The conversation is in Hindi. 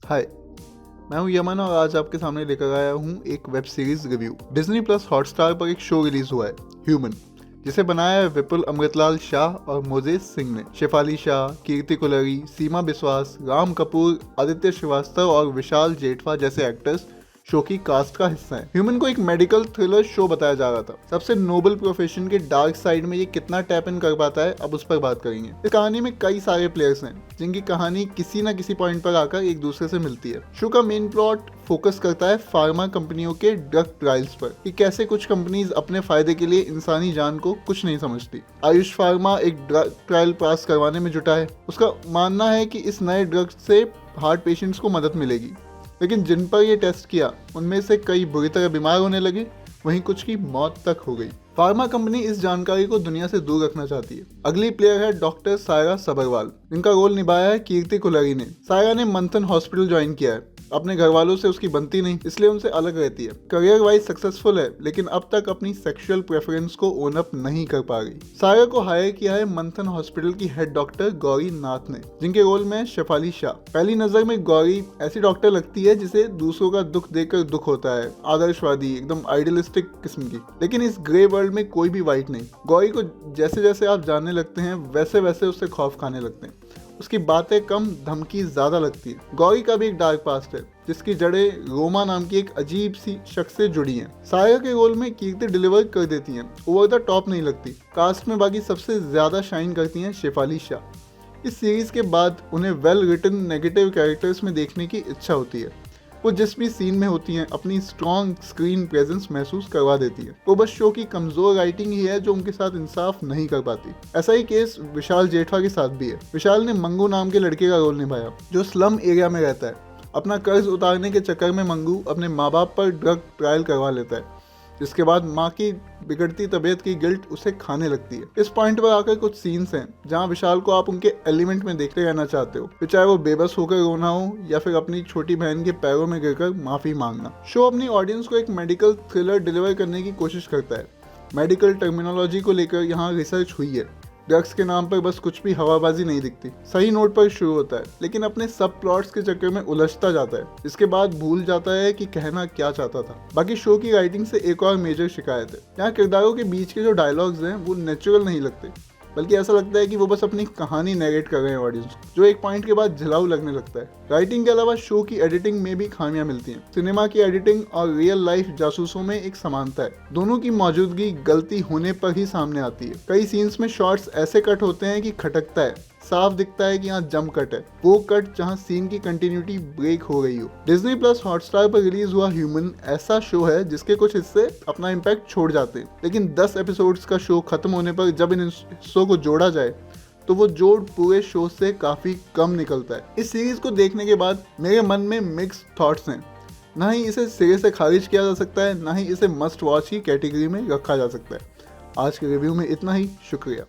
हाय, मैं हूं यमन और आज आपके सामने लेकर आया हूं एक web series review. Disney plus Hotstar पर एक शो रिलीज हुआ है, ह्यूमन, जिसे बनाया है विपुल अमृतलाल शाह और मोजेस सिंह ने। शेफाली शाह, कीर्ति कुलरी, सीमा बिस्वास, राम कपूर, आदित्य श्रीवास्तव और विशाल जेठवा जैसे एक्टर्स शो की कास्ट का हिस्सा है। ह्यूमन को एक मेडिकल थ्रिलर शो बताया जा रहा था। सबसे नोबल प्रोफेशन के डार्क साइड में ये कितना टैप इन कर पाता है, अब उस पर बात करेंगे। इस कहानी में कई सारे प्लेयर्स हैं जिनकी कहानी किसी न किसी पॉइंट पर आकर एक दूसरे से मिलती है। शो का मेन प्लॉट फोकस करता है फार्मा कंपनियों के ड्रग ट्रायल्स पर, कि कैसे कुछ कंपनीज अपने फायदे के लिए इंसानी जान को कुछ नहीं समझती। आयुष फार्मा एक ड्रग ट्रायल पास करवाने में जुटा है। उसका मानना है कि इस नए ड्रग से हार्ट पेशेंट्स को मदद मिलेगी, लेकिन जिन पर यह टेस्ट किया उनमें से कई बुरी तरह बीमार होने लगे, वहीं कुछ की मौत तक हो गई। फार्मा कंपनी इस जानकारी को दुनिया से दूर रखना चाहती है। अगली प्लेयर है डॉक्टर सायरा सबरवाल, जिनका रोल निभाया है कीर्ति कुलरी ने। सायरा ने मंथन हॉस्पिटल ज्वाइन किया है। अपने घर वालों से उसकी बनती नहीं, इसलिए उनसे अलग रहती है। करियर वाइज सक्सेसफुल है, लेकिन अब तक अपनी सेक्सुअल प्रेफरेंस को ओन अप नहीं कर पा रही। सायरा को हायर किया है मंथन हॉस्पिटल की हेड डॉक्टर गौरी नाथ ने, जिनके रोल में शेफाली शाह। पहली नजर में गौरी ऐसी डॉक्टर लगती है जिसे दूसरों का दुख देखकर दुख होता है, आदर्शवादी, एकदम आइडियलिस्टिक किस्म की। लेकिन इस ग्रे वर्ल्ड में कोई भी वाइट नहीं। गौरी को जैसे जैसे आप जानने लगते हैं, वैसे वैसे उससे खौफ खाने लगते हैं। उसकी बातें कम, धमकी ज्यादा लगती है। गौरी का भी एक डार्क पास्ट है, जिसकी जड़ें रोमा नाम की एक अजीब सी शख्स से जुड़ी हैं। सायरा के रोल में कीर्ति डिलीवर कर देती हैं, ओवर द टॉप नहीं लगती। कास्ट में बाकी सबसे ज्यादा शाइन करती हैं शेफाली शाह। इस सीरीज के बाद उन्हें वेल रिटन नेगेटिव कैरेक्टर्स में देखने की इच्छा होती है। वो जिस भी सीन में होती हैं, अपनी स्ट्रॉन्ग स्क्रीन प्रेजेंस महसूस करवा देती है। वो बस शो की कमजोर राइटिंग ही है जो उनके साथ इंसाफ नहीं कर पाती। ऐसा ही केस विशाल जेठवा के साथ भी है। विशाल ने मंगू नाम के लड़के का रोल निभाया, जो स्लम एरिया में रहता है। अपना कर्ज उतारने के चक्कर में मंगू अपने माँ बाप पर ड्रग ट्रायल करवा लेता है, जिसके बाद माँ की बिगड़ती तबीयत की गिल्ट उसे खाने लगती है। इस पॉइंट पर आकर कुछ सीन्स हैं जहाँ विशाल को आप उनके एलिमेंट में देखते रहना चाहते हो, फिर चाहे वो बेबस होकर रोना हो या फिर अपनी छोटी बहन के पैरों में गिरकर माफी मांगना। शो अपनी ऑडियंस को एक मेडिकल थ्रिलर डिलीवर करने की कोशिश करता है। मेडिकल टर्मिनोलॉजी को लेकर यहाँ रिसर्च हुई है। ड्रग्स के नाम पर बस कुछ भी हवाबाजी नहीं दिखती। सही नोट पर शुरू होता है, लेकिन अपने सब प्लॉट्स के चक्कर में उलझता जाता है। इसके बाद भूल जाता है कि कहना क्या चाहता था। बाकी शो की राइटिंग से एक और मेजर शिकायत है। यहाँ किरदारों के बीच के जो डायलॉग्स हैं वो नेचुरल नहीं लगते, बल्कि ऐसा लगता है कि वो बस अपनी कहानी नैरेट कर रहे हैं ऑडियंस को, जो एक पॉइंट के बाद झिलाऊ लगने लगता है। राइटिंग के अलावा शो की एडिटिंग में भी खामियां मिलती हैं। सिनेमा की एडिटिंग और रियल लाइफ जासूसों में एक समानता है। दोनों की मौजूदगी गलती होने पर ही सामने आती है। कई सीन्स में शॉट्स ऐसे कट होते हैं कि खटकता है, साफ दिखता है कि यहाँ जंप कट है। वो कट जहाँ सीन की कंटिन्यूटी ब्रेक हो गई हो। डिज्नी प्लस हॉटस्टार पर रिलीज हुआ ह्यूमन ऐसा शो है जिसके कुछ हिस्से अपना इम्पैक्ट छोड़ जाते हैं, लेकिन 10 एपिसोड्स का शो खत्म होने पर जब इन हिस्सों को जोड़ा जाए तो वो जोड़ पूरे शो से काफी कम निकलता है। इस सीरीज को देखने के बाद मेरे मन में मिक्स थॉट्स हैं। ना ही इसे सिरे से खारिज किया जा सकता है, ना ही इसे मस्ट वॉच की कैटेगरी में रखा जा सकता है। आज के रिव्यू में इतना ही। शुक्रिया।